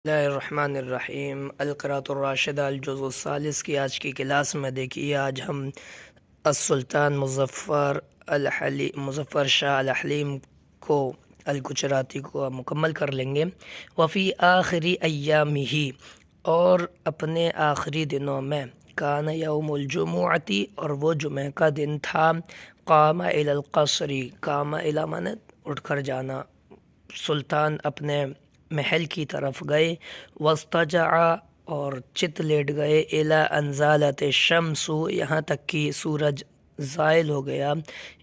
بسم اللہ الرحمن الرحیم القراۃ الراشدہ الجزء الثالث کی آج کی کلاس میں دیکھیے، آج ہم السلطان مظفر شاہ الحلیم کو الگجراتی کو مکمل کر لیں گے۔ وفی آخری ایامہ، اور اپنے آخری دنوں میں، کان یوم الجمعتی، اور وہ جمعہ کا دن تھا، قام الی القصر، قام الی معنی اٹھ کر جانا، سلطان اپنے محل کی طرف گئے، واضطجع، اور چت لیٹ گئے، الی ان زالت الشمس، یہاں تک کہ سورج زائل ہو گیا،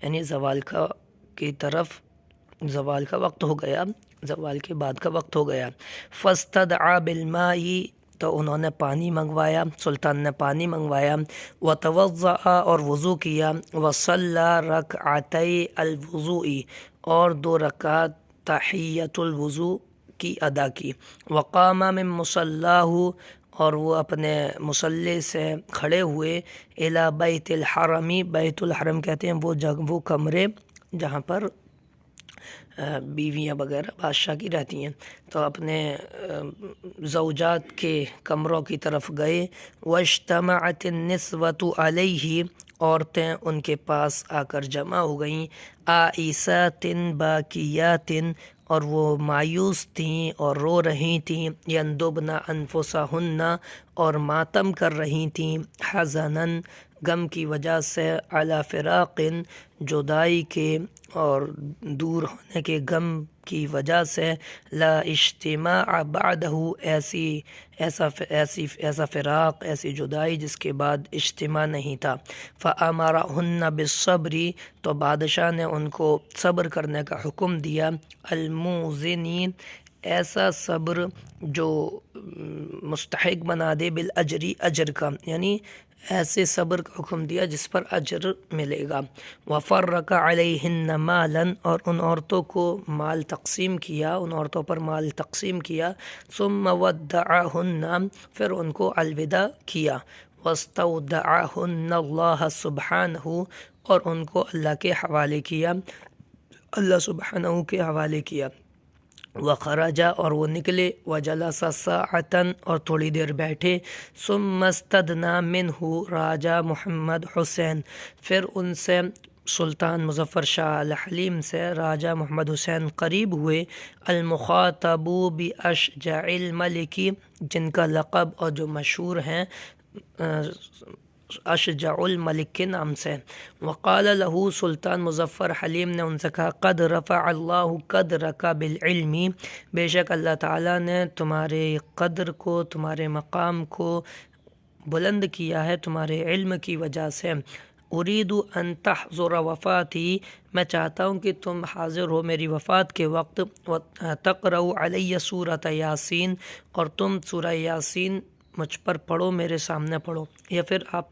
یعنی زوال کا وقت ہو گیا، زوال کے بعد کا وقت ہو گیا۔ فاستدعا بالماء، تو انہوں نے پانی منگوایا، سلطان نے پانی منگوایا، وتوضأ، اور وضو کیا، وصلی رکعتي الوضوء، اور 2 رکعت تحیۃ الوضو کی ادا کی، وقام من مصلاہ، اور وہ اپنے مصلی سے کھڑے ہوئے، الی بیت الحرم، بیت الحرم کہتے ہیں وہ کمرے جہاں پر بیویاں وغیرہ بادشاہ کی رہتی ہیں، تو اپنے زوجات کے کمروں کی طرف گئے۔ واجتمعت النسوة علیہ، عورتیں ان کے پاس آ کر جمع ہو گئیں، آئسات باکیات، اور وہ مایوس تھیں اور رو رہی تھیں، یندبن انفسہن، اور ماتم کر رہی تھیں، حزناً، غم کی وجہ سے، علی فراق، جدائی کے اور دور ہونے کے غم کی وجہ سے، لا اجتماع بعدہ، ایسا فراق، ایسی جدائی جس کے بعد اجتماع نہیں تھا۔ فامرہن بالصبر، تو بادشاہ نے ان کو صبر کرنے کا حکم دیا، الموزنین، ایسا صبر جو مستحق بنا دے، بالاجر، اجر کا، یعنی ایسے صبر کا حکم دیا جس پر اجر ملے گا۔ وفرق علیہن مالا، اور ان عورتوں کو مال تقسیم کیا، ان عورتوں پر مال تقسیم کیا، ثم ودعہن، پھر ان کو الوداع کیا، واستودعہن اللہ سبحانہ، اور ان کو اللہ کے حوالے کیا، اللہ سبحانہ کے حوالے کیا۔ وخرج، اور وہ نکلے، وجلس ساعة، اور تھوڑی دیر بیٹھے، ثم استدنا منہ راجہ محمد حسین، پھر ان سے سلطان مظفر شاہ الحلیم سے راجہ محمد حسین قریب ہوئے، المخاطب باشجع الملک، جن کا لقب اور جو مشہور ہیں اشجع الملک کے نام سے۔ وقال له، سلطان مظفر حلیم نے ان سے کہا، قد رفع اللہ قدرک بالعلم، بے شک اللہ تعالیٰ نے تمہارے قدر کو، تمہارے مقام کو بلند کیا ہے تمہارے علم کی وجہ سے۔ اريد ان تحضر وفاتی، میں چاہتا ہوں کہ تم حاضر ہو میری وفات کے وقت، تقرأ علی سورۃ یاسین، اور تم سورہ یاسین مجھ پر پڑھو، میرے سامنے پڑھو، یا پھر آپ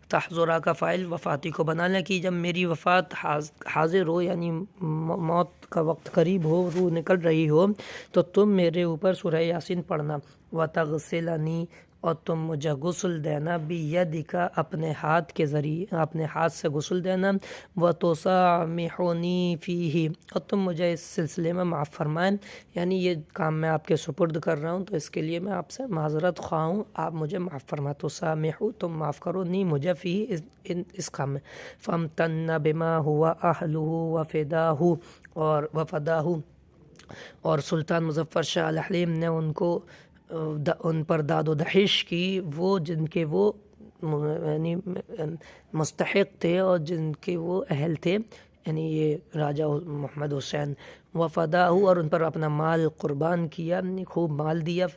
تحضرہ کا فاعل وفاتی کو بنا لیں کہ جب میری وفات حاضر ہو، یعنی موت کا وقت قریب ہو، روح نکل رہی ہو، تو تم میرے اوپر سورہ یاسین پڑھنا، وتغسلنی، اور تم مجھے غسل دینا، بیدک، اپنے ہاتھ کے ذریعے، اپنے ہاتھ سے غسل دینا، وتسامحنی فیہ، اور تم مجھے اس سلسلے میں معاف فرمائیں، یعنی یہ کام میں آپ کے سپرد کر رہا ہوں تو اس کے لیے میں آپ سے معذرت خواہ ہوں، آپ مجھے معاف فرمائیں، تسامحو، تم معاف کرو، نی، مجھے فیہ، اس کام میں۔ فامتن بما ہوا اہلہ وفداہ، اور وفداہ، اور سلطان مظفر شاہ الحلیم نے ان پر داد و دہش کی، وہ جن کے وہ یعنی مستحق تھے اور جن کے وہ اہل تھے، یعنی یہ راجہ محمد حسین، وفداہ، اور ان پر اپنا مال قربان کیا، خوب مال دیا،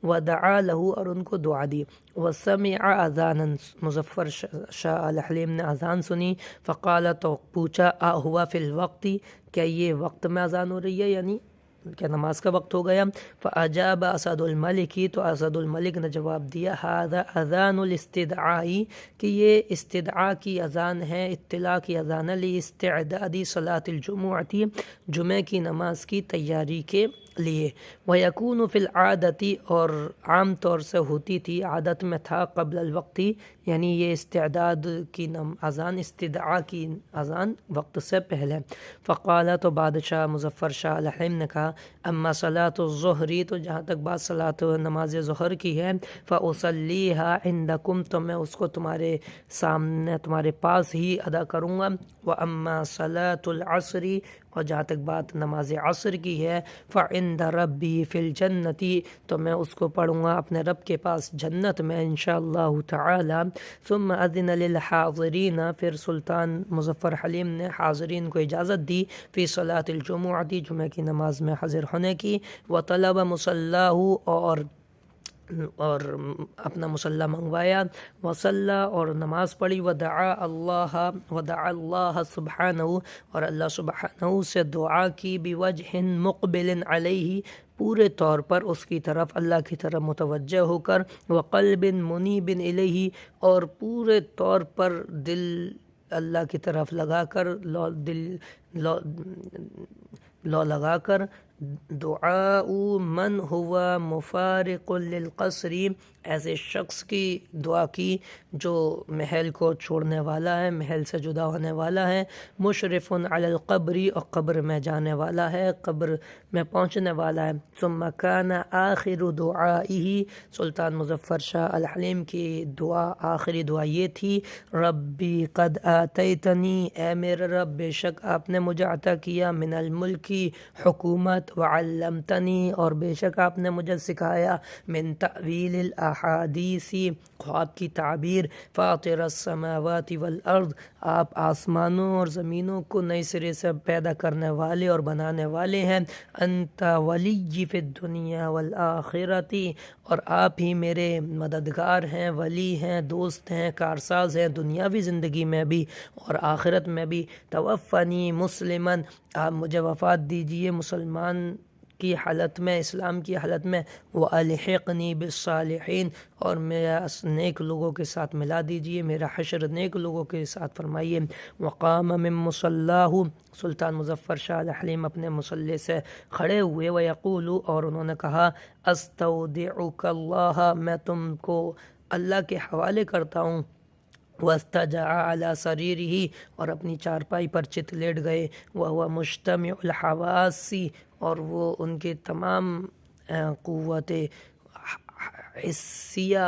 ودعا لہ، اور ان کو دعا دی، وسمع اذانا، مظفر شاہ الحلیم نے اذان سنی، فقال، تو پوچھا، ہوا فی الوقت، کیا یہ وقت میں اذان ہو رہی ہے، یعنی کیا نماز کا وقت ہو گیا؟ فاجاب اسد الملک، تو اسد الملک نے جواب دیا، ھذا اذان الاستدعاء، کہ یہ استدعاء کی اذان ہے، اطلاع کی اذان ہے، لاستعداد صلاۃ الجمعۃ، جمعہ کی نماز کی تیاری کے لیے، ویکون فی العادۃ، اور عام طور سے ہوتی تھی، عادت میں تھا، قبل الوقت، یعنی یہ استعداد کی اذان، استدعا کی اذان وقت سے پہلے۔ فقال، تو بادشاہ مظفر شاہ الحلیم نے کہا، اما صلاۃ الظہری، تو جہاں تک بات صلاۃ نماز ظہر کی ہے، فاصلیھا عندکم، تو میں اس کو تمہارے سامنے تمہارے پاس ہی ادا کروں گا۔ واما صلاۃ العصر، اور جہاں تک بات نماز عصر کی ہے، فعند ربی فی الجنتی، تو میں اس کو پڑھوں گا اپنے رب کے پاس جنت میں انشاءاللہ تعالی۔ ثم اذن للحاضرین، پھر سلطان مظفر حلیم نے حاضرین کو اجازت دی، فی صلاۃ الجمعہ، جمعہ کی نماز میں حاضر ہونے کی، وطلب مصلاہ، اور اپنا مصلی منگوایا، وصلی، اور نماز پڑھی، ودعا اللہ سبحانہ، اور اللہ سبحانہ سے دعا کی، بوجہ مقبل علیہ، پورے طور پر اس کی طرف، اللہ کی طرف متوجہ ہو کر، وقلب منیب الیہ، اور پورے طور پر دل اللہ کی طرف لگا کر، لو لگا کر، دعاء من ہوا مفارق للقصر، ایسے شخص کی دعا کی جو محل کو چھوڑنے والا ہے، محل سے جدا ہونے والا ہے، مشرف علی القبر، اور قبر میں جانے والا ہے، قبر میں پہنچنے والا ہے۔ ثم کان آخر دعائہ، سلطان مظفر شاہ الحلیم کی دعا، آخری دعا یہ تھی، ربی قد آتیتنی، اے میرے رب بے شک آپ نے مجھے عطا کیا، من الملکی، حکومت، وعلمتنی، اور بے شک آپ نے مجھے سکھایا، من تأویل الاحادیث، خواب کی تعبیر، فاطر السماوات والارض، آپ آسمانوں اور زمینوں کو نئے سرے سے پیدا کرنے والے اور بنانے والے ہیں، انت ولی فی الدنیا والآخرۃ، اور آپ ہی میرے مددگار ہیں، ولی ہیں، دوست ہیں، کارساز ہیں، دنیاوی زندگی میں بھی اور آخرت میں بھی۔ توفنی مسلماً، آپ مجھے وفات دیجئے مسلمان کی حالت میں، اسلام کی حالت میں، وَأَلْحِقْنِي بِالصَّالِحِينَ، اور میرا نیک لوگوں کے ساتھ ملا دیجئے، میرا حشر نیک لوگوں کے ساتھ فرمائیے۔ وقام من مصلاہ، سلطان مظفر شاہ الحلیم اپنے مصلی سے کھڑے ہوئے، ویقول، اور انہوں نے کہا، استودعک اللہ، میں تم کو اللہ کے حوالے کرتا ہوں، واستجع علی سریرہ، اور اپنی چارپائی پر چت لیٹ گئے، وہو مجتمع الحواس، اور وہ ان کے تمام قوت حسیہ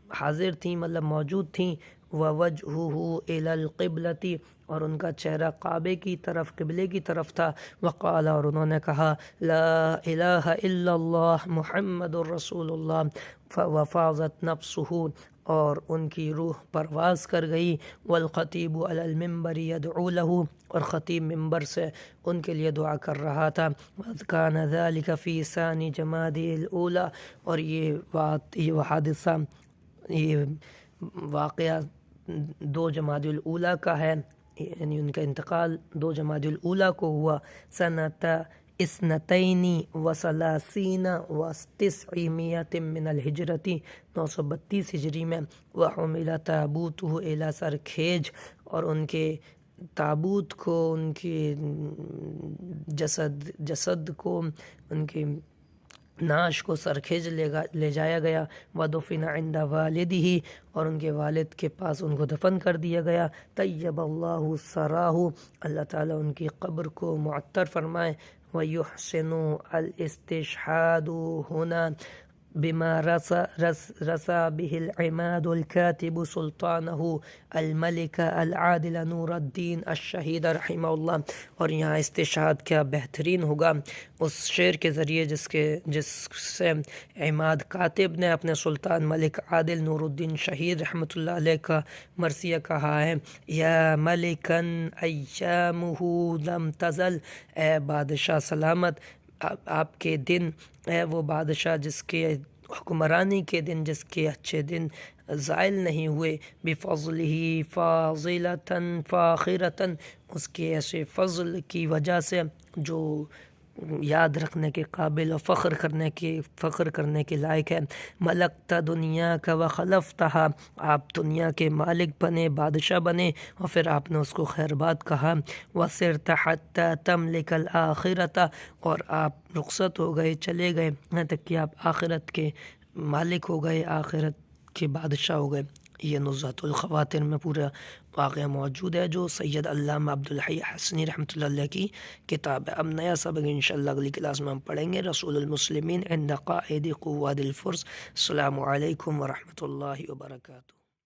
حاضر تھیں، مطلب موجود تھیں، ووجہہ الی القبلۃ، اور ان کا چہرہ کعبے کی طرف، قبلے کی طرف تھا، وقال، اور انہوں نے کہا، لا الہ الا اللہ محمد الرسول اللہ، وفاضت نفسہ، اور ان کی روح پرواز کر گئی، والخطیب علی المنبر یدعو لہ، اور خطیب ممبر سے ان کے لیے دعا کر رہا تھا۔ وَإِذْ كَانَ ذَلِكَ فِي ثَانِي جَمَادِی الْأُولَى، اور یہ حادثہ، یہ واقعہ 2 جمادی الاولیٰ کا ہے، یعنی ان کا انتقال 2 جمادی الاولیٰ کو ہوا، سنۃ 32 و900 من الہجرۃ، 932 ہجری میں، وحمل تابوتہ الی سرخیج، اور ان کے تابوت کو، ان کے جسد کو، ان کے نعش کو سرخیج لے جایا گیا، ودفن عند والدہ، اور ان کے والد کے پاس ان کو دفن کر دیا گیا، طیب اللہ ثراہ، اللہ تعالیٰ ان کی قبر کو معطر فرمائے، ویحسن الاستشہاد ہنا بما رسى به العماد الكاتب سلطانه الملك العادل نور الدین الشہید رحمہ اللہ۔ اور یہاں استشہاد کیا بہترین ہوگا اس شعر کے ذریعے جس سے عماد کاتب نے اپنے سلطان ملک عادل نور الدین شہید رحمۃ اللہ علیہ کا مرثیہ کہا ہے، یا ملکن ایامہ لم تزل، اے بادشاہ سلامت آپ کے دن، اے وہ بادشاہ جس کے حکمرانی کے دن، جس کے اچھے دن زائل نہیں ہوئے، بفضلہ فاضلۃ فاخرۃ، اس کے ایسے فضل کی وجہ سے جو یاد رکھنے کے قابل اور فخر کرنے کے لائق ہے، ملکت دنیا کا وخلفتہا، آپ دنیا کے مالک بنے، بادشاہ بنے، اور پھر آپ نے اس کو خیر بات کہا، وصرت حتی تملک الآخرۃ، اور آپ رخصت ہو گئے، چلے گئے، یہاں تک کہ آپ آخرت کے مالک ہو گئے، آخرت کے بادشاہ ہو گئے۔ یہ نزہۃ الخواتر میں پورا واقعہ موجود ہے، جو سید علامہ عبدالحی حسنی رحمۃ اللہ علیہ کی کتاب ہے۔ اب نیا سبق انشاءاللہ اگلی کلاس میں ہم پڑھیں گے، رسول المسلمین عند قائد قواد الفرس۔ السلام علیکم ورحمۃ اللہ وبرکاتہ۔